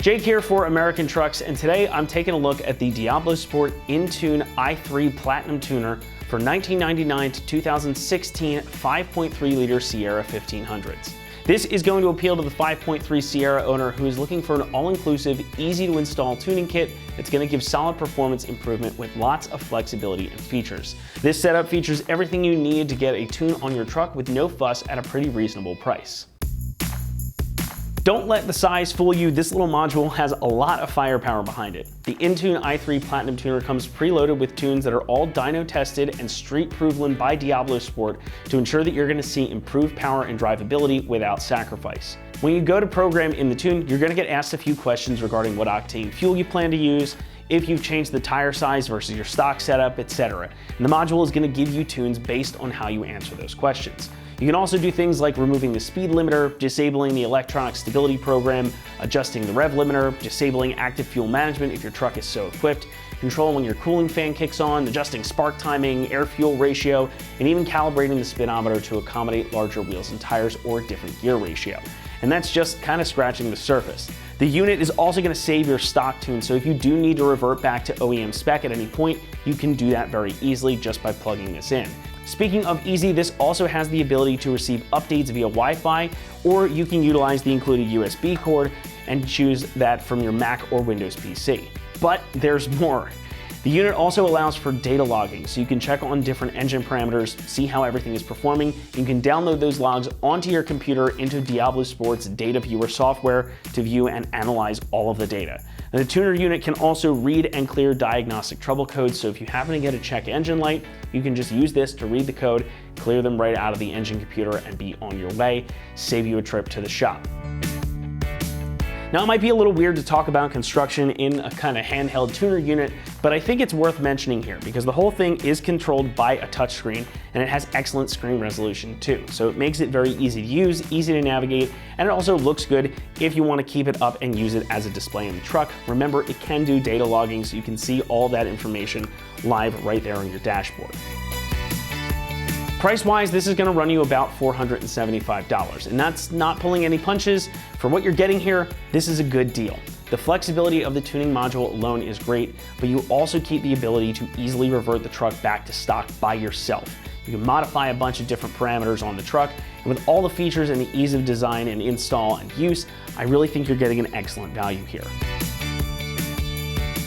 Jake here for American Trucks, and today I'm taking a look at the Diablo Sport InTune i3 Platinum Tuner for 1999 to 2016 5.3 liter Sierra 1500s. This is going to appeal to the 5.3 Sierra owner who is looking for an all-inclusive, easy-to-install tuning kit that's going to give solid performance improvement with lots of flexibility and features. This setup features everything you need to get a tune on your truck with no fuss at a pretty reasonable price. Don't let the size fool you. This little module has a lot of firepower behind it. The InTune i3 Platinum Tuner comes preloaded with tunes that are all dyno tested and street proven by Diablo Sport to ensure that you're going to see improved power and drivability without sacrifice. When you go to program in the tune, you're going to get asked a few questions regarding what octane fuel you plan to use, if you've changed the tire size versus your stock setup, etc. And the module is going to give you tunes based on how you answer those questions. You can also do things like removing the speed limiter, disabling the electronic stability program, adjusting the rev limiter, disabling active fuel management if your truck is so equipped, controlling when your cooling fan kicks on, adjusting spark timing, air-fuel ratio, and even calibrating the speedometer to accommodate larger wheels and tires or different gear ratio. And that's just kind of scratching the surface. The unit is also going to save your stock tune, so if you do need to revert back to OEM spec at any point, you can do that very easily just by plugging this in. Speaking of easy, this also has the ability to receive updates via Wi-Fi, or you can utilize the included USB cord and choose that from your Mac or Windows PC. But there's more. The unit also allows for data logging, so you can check on different engine parameters, see how everything is performing. You can download those logs onto your computer into Diablo Sport's data viewer software to view and analyze all of the data. And the tuner unit can also read and clear diagnostic trouble codes, so if you happen to get a check engine light, you can just use this to read the code, clear them right out of the engine computer, and be on your way, save you a trip to the shop. Now, it might be a little weird to talk about construction in a kind of handheld tuner unit, but I think it's worth mentioning here because the whole thing is controlled by a touchscreen and it has excellent screen resolution too. So it makes it very easy to use, easy to navigate, and it also looks good if you want to keep it up and use it as a display in the truck. Remember, it can do data logging, so you can see all that information live right there on your dashboard. Price-wise, this is going to run you about $475, and that's not pulling any punches. For what you're getting here, this is a good deal. The flexibility of the tuning module alone is great, but you also keep the ability to easily revert the truck back to stock by yourself. You can modify a bunch of different parameters on the truck, and with all the features and the ease of design and install and use, I really think you're getting an excellent value here.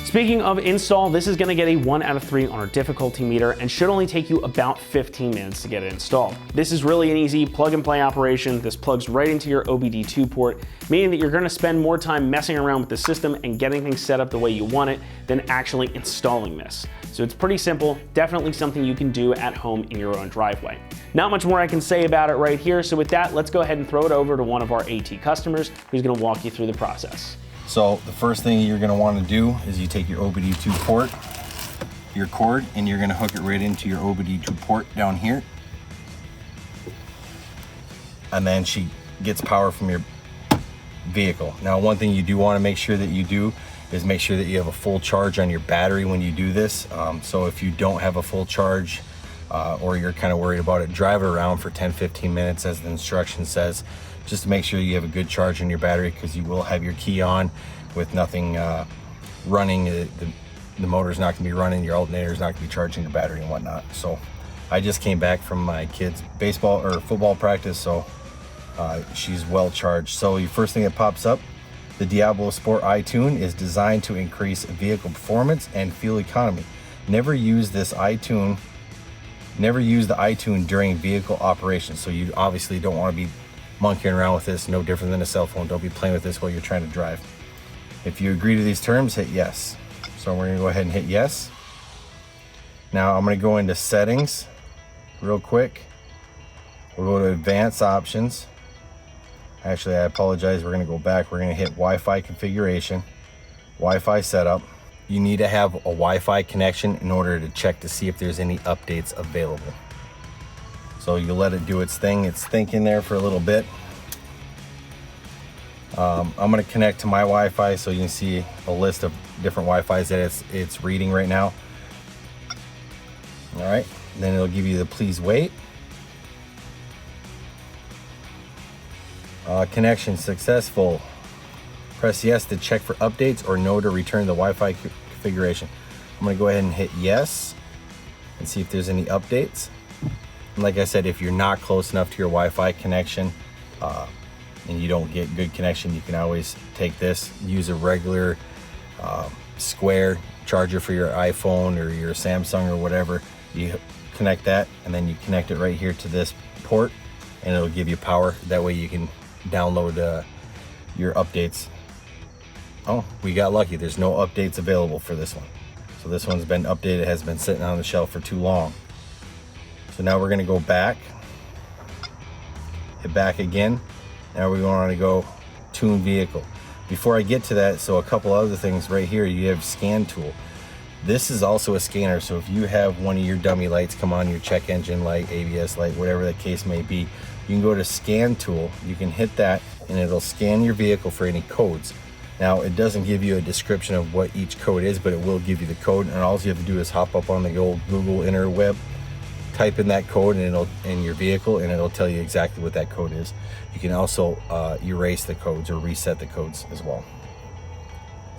Speaking of install, this is going to get a 1 out of 3 on our difficulty meter and should only take you about 15 minutes to get it installed. This is really an easy plug and play operation. This plugs right into your OBD2 port, meaning that you're going to spend more time messing around with the system and getting things set up the way you want it than actually installing this. So it's pretty simple, definitely something you can do at home in your own driveway. Not much more I can say about it right here, so with that, let's go ahead and throw it over to one of our AT customers who's going to walk you through the process. So the first thing you're going to want to do is you take your OBD2 port, your cord, and you're going to hook it right into your OBD2 port down here. And then she gets power from your vehicle. Now, one thing you do want to make sure that you do is make sure that you have a full charge on your battery when you do this. So if you don't have a full charge or you're kind of worried about it, drive it around for 10-15 minutes as the instruction says, just to make sure you have a good charge on your battery, because you will have your key on with nothing running. The motor's not going to be running, your alternator's not going to be charging your battery and whatnot. So I just came back from my kids' baseball or football practice, so she's well charged. So the first thing that pops up, the Diablo Sport iTune is designed to increase vehicle performance and fuel economy. Never use the iTune during vehicle operation. So you obviously don't want to be monkeying around with this, no different than a cell phone. Don't be playing with this while you're trying to drive. If you agree to these terms, hit yes. So we're gonna go ahead and hit yes. Now I'm gonna go into settings real quick. We'll go to advanced options. Actually, I apologize, we're gonna go back. We're gonna hit Wi-Fi configuration, Wi-Fi setup. You need to have a Wi-Fi connection in order to check to see if there's any updates available. So you let it do its thing. It's thinking there for a little bit. I'm gonna connect to my Wi-Fi so you can see a list of different Wi-Fis that it's reading right now. All right, then it'll give you the please wait. Connection successful. Press yes to check for updates or no to return the Wi-Fi configuration. I'm gonna go ahead and hit yes and see if there's any updates. And like I said, if you're not close enough to your Wi-Fi connection and you don't get good connection, you can always take this, use a regular square charger for your iPhone or your Samsung or whatever. You connect that and then you connect it right here to this port and it'll give you power. That way you can download your updates. Oh, we got lucky. There's no updates available for this one. So this one's been updated. It has been sitting on the shelf for too long. So now we're gonna go back, hit back again. Now we're going to go tune vehicle. Before I get to that, so a couple other things right here, you have scan tool. This is also a scanner, so if you have one of your dummy lights come on, your check engine light, ABS light, whatever the case may be, you can go to scan tool, you can hit that and it'll scan your vehicle for any codes. Now it doesn't give you a description of what each code is, but it will give you the code, and all you have to do is hop up on the old Google interweb, type in that code and it'll in your vehicle and it'll tell you exactly what that code is. You can also erase the codes or reset the codes as well.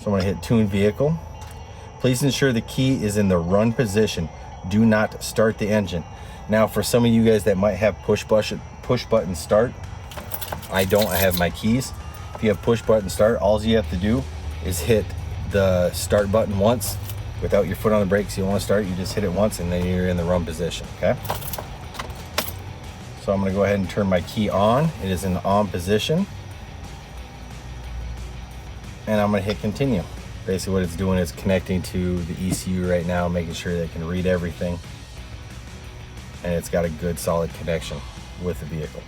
So I'm going to hit tune vehicle. Please ensure the key is in the run position. Do not start the engine. Now for some of you guys that might have push button start, I don't. I have my keys. If you have push button start, all you have to do is hit the start button once without your foot on the brakes. You want to start, you just hit it once and then you're in the run position, okay? So I'm going to go ahead and turn my key on. It is in the on position. And I'm going to hit continue. Basically what it's doing is connecting to the ECU right now, making sure that it can read everything. And it's got a good solid connection with the vehicle.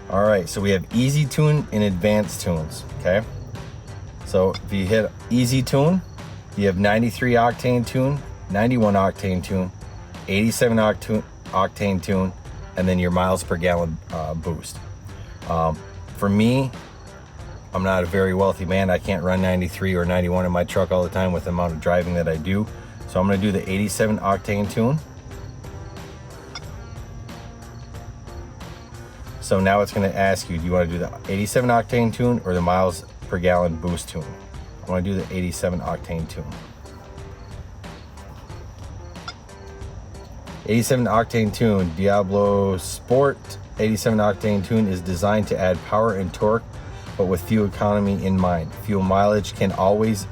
All right, so we have easy tune and advanced tunes, okay? So if you hit easy tune, you have 93 octane tune, 91 octane tune, 87 octane tune, and then your miles per gallon boost. For me, I'm not a very wealthy man. I can't run 93 or 91 in my truck all the time with the amount of driving that I do. So I'm gonna do the 87 octane tune. So now it's gonna ask you, do you wanna do the 87 octane tune or the miles per gallon boost tune? I wanna do the 87 octane tune. 87 octane tune, Diablo Sport 87 octane tune is designed to add power and torque, but with fuel economy in mind. Fuel mileage can always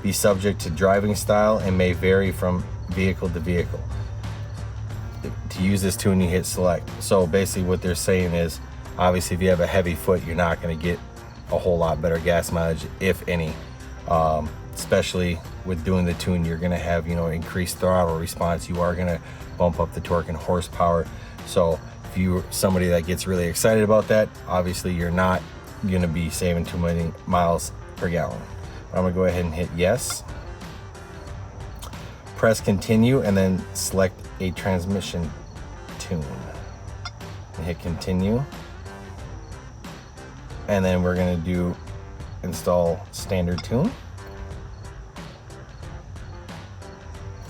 be subject to driving style and may vary from vehicle to vehicle. To use this tune, you hit select. So basically what they're saying is, obviously if you have a heavy foot, you're not gonna get a whole lot better gas mileage, if any. Especially with doing the tune, you're gonna have, increased throttle response. You are gonna bump up the torque and horsepower. So if you're somebody that gets really excited about that, obviously you're not gonna be saving too many miles per gallon. I'm gonna go ahead and hit yes. Press continue and then select a transmission tune. And hit continue. And then we're gonna do install standard tune.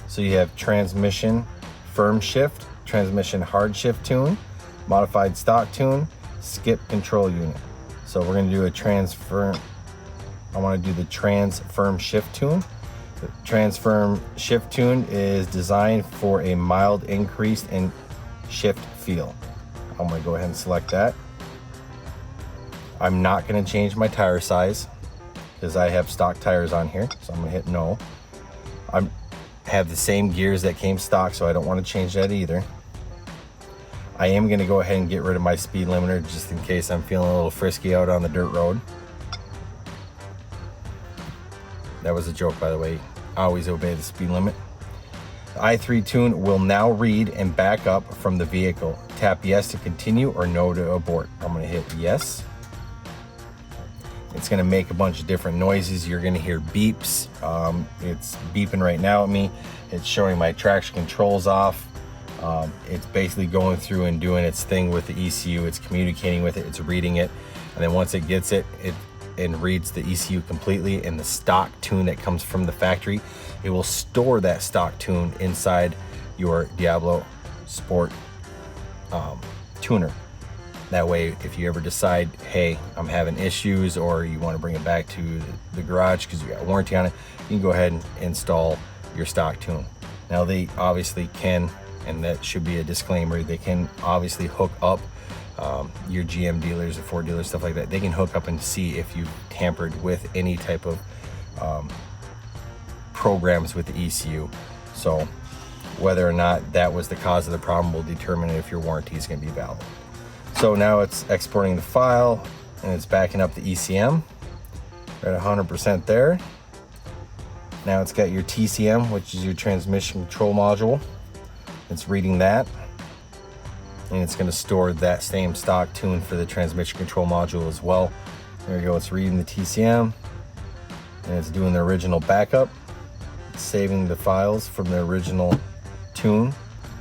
So you have transmission firm shift, transmission hard shift tune, modified stock tune, skip control unit. So we're gonna do a transfer. I wanna do the trans firm shift tune. The trans firm shift tune is designed for a mild increase in shift feel. I'm gonna go ahead and select that. I'm not gonna change my tire size because I have stock tires on here. So I'm gonna hit no. I have the same gears that came stock, so I don't wanna change that either. I am gonna go ahead and get rid of my speed limiter just in case I'm feeling a little frisky out on the dirt road. That was a joke, by the way. I always obey the speed limit. The i3 tune will now read and back up from the vehicle. Tap yes to continue or no to abort. I'm gonna hit yes. It's gonna make a bunch of different noises. You're gonna hear beeps. It's beeping right now at me. It's showing my traction controls off. It's basically going through and doing its thing with the ECU. It's communicating with it, it's reading it. And then once it gets it, and reads the ECU completely and the stock tune that comes from the factory, it will store that stock tune inside your Diablo Sport tuner. That way, if you ever decide, hey, I'm having issues, or you want to bring it back to the garage because you got warranty on it, you can go ahead and install your stock tune. Now they obviously can, and that should be a disclaimer, they can obviously hook up your GM dealers or Ford dealers, stuff like that. They can hook up and see if you've tampered with any type of programs with the ECU. So whether or not that was the cause of the problem will determine if your warranty is going to be valid. So now it's exporting the file and it's backing up the ECM. We're at 100% there. Now it's got your TCM, which is your transmission control module. It's reading that, and it's going to store that same stock tune for the transmission control module as well. There you go, it's reading the TCM, and it's doing the original backup. It's saving the files from the original tune.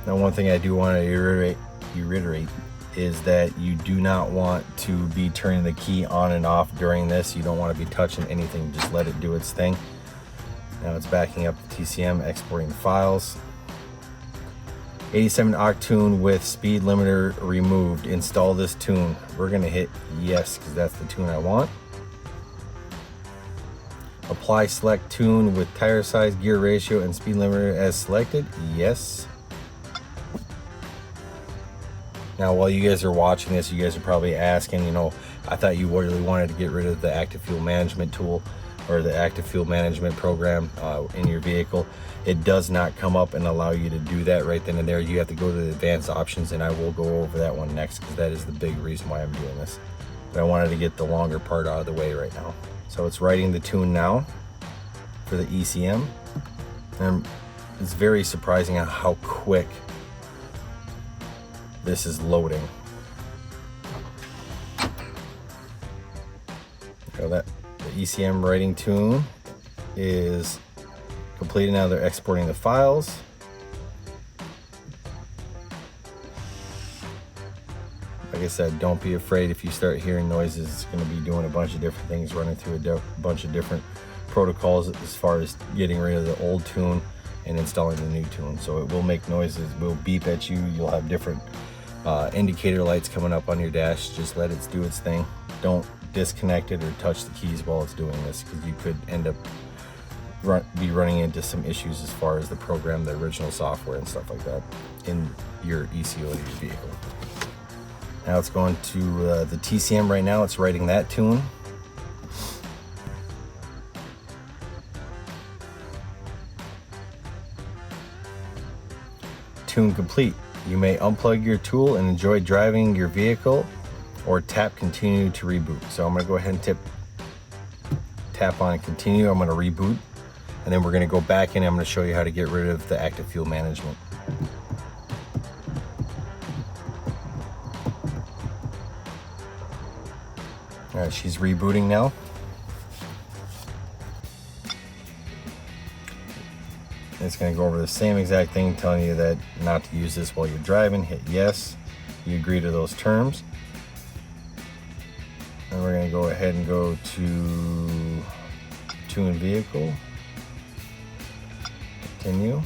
Now, one thing I do want to reiterate is that you do not want to be turning the key on and off during this. You don't want to be touching anything, just let it do its thing. Now it's backing up the TCM, exporting the files. 87 octane tune with speed limiter removed. Install this tune. We're gonna hit yes because that's the tune I want. Apply select tune with tire size, gear ratio, and speed limiter as selected. Yes. Now, while you guys are watching this, you guys are probably asking, I thought you really wanted to get rid of the active fuel management tool or the active fuel management program in your vehicle. It does not come up and allow you to do that right then and there. You have to go to the advanced options, and I will go over that one next because that is the big reason why I'm doing this. But I wanted to get the longer part out of the way right now. So it's writing the tune now for the ECM. And it's very surprising how quick this is loading. So that the ECM writing tune is completed. Now they're exporting the files. Like I said, don't be afraid if you start hearing noises. It's going to be doing a bunch of different things, running through a bunch of different protocols as far as getting rid of the old tune and installing the new tune. So it will make noises, it will beep at you. You'll have different indicator lights coming up on your dash. Just let it do its thing. Don't disconnect it or touch the keys while it's doing this, because you could end up be running into some issues as far as the program, the original software and stuff like that in your ECU of your vehicle. Now it's going to the TCM right now. It's writing that tune. Tune complete. You may unplug your tool and enjoy driving your vehicle, or tap continue to reboot. So I'm going to go ahead and tap on continue. I'm going to reboot, and then we're going to go back in. I'm going to show you how to get rid of the active fuel management. All right, she's rebooting now. It's going to go over the same exact thing, telling you that not to use this while you're driving. Hit yes. You agree to those terms. And we're going to go ahead and go to tune vehicle. Continue.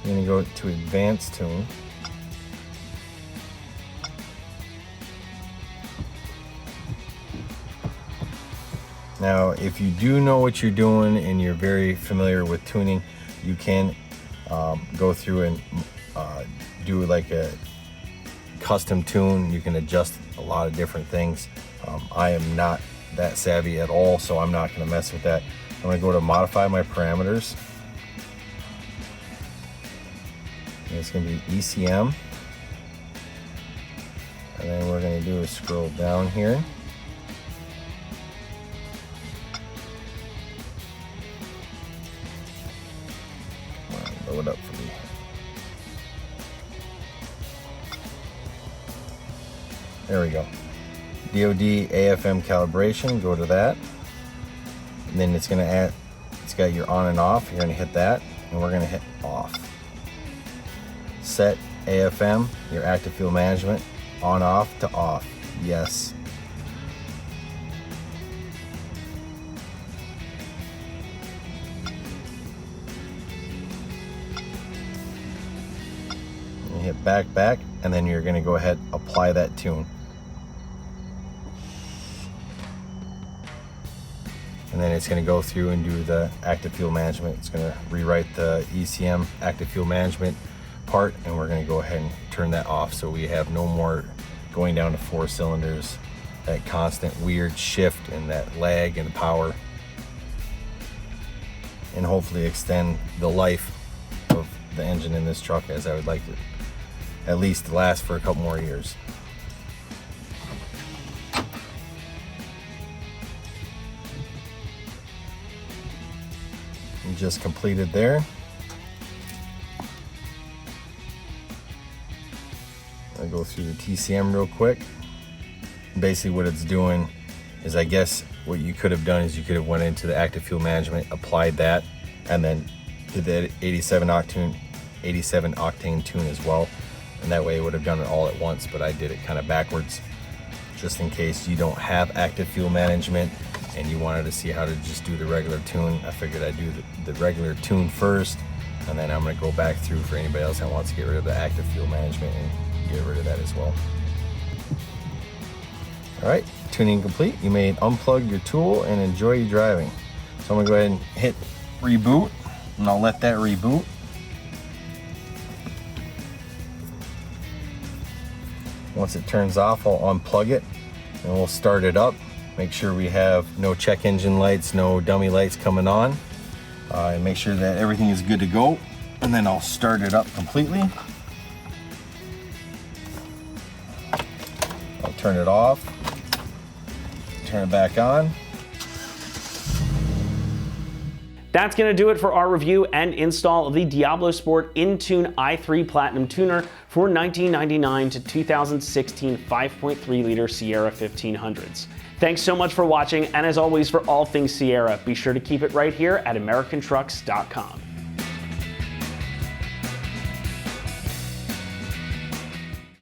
You're going to go to advanced tune. Now, if you do know what you're doing and you're very familiar with tuning, you can go through and do like a custom tune. You can adjust a lot of different things. I am not that savvy at all, so I'm not going to mess with that. I'm going to go to modify my parameters. And it's going to be ECM. And then we're going to do is scroll down here. Load up for me. There we go. DoD AFM calibration, go to that. And then it's gonna add, it's got your on and off. You're gonna hit that, and we're gonna hit off. Set AFM, your active fuel management, on off to off. Yes. back, and then you're gonna go ahead, apply that tune. And then it's gonna go through and do the active fuel management. It's gonna rewrite the ECM active fuel management part, and we're gonna go ahead and turn that off so we have no more going down to 4 cylinders, that constant weird shift and that lag in the power, and hopefully extend the life of the engine in this truck, as I would like it at least to last for a couple more years. And just completed there. I'll go through the TCM real quick. Basically what it's doing is, I guess what you could have done is you could have went into the active fuel management, applied that, and then did the 87 octane tune as well. And that way it would have done it all at once, but I did it kind of backwards, just in case you don't have active fuel management and you wanted to see how to just do the regular tune. I figured I'd do the regular tune first, and then I'm gonna go back through for anybody else that wants to get rid of the active fuel management and get rid of that as well. All right, tuning complete. You may unplug your tool and enjoy your driving. So I'm gonna go ahead and hit reboot, and I'll let that reboot. Once it turns off, I'll unplug it and we'll start it up. Make sure we have no check engine lights, no dummy lights coming on, and make sure that everything is good to go. And then I'll start it up completely. I'll turn it off, turn it back on. That's going to do it for our review and install of the Diablo Sport InTune i3 Platinum Tuner for 1999 to 2016 5.3 liter Sierra 1500s. Thanks so much for watching, and as always, for all things Sierra, be sure to keep it right here at AmericanTrucks.com.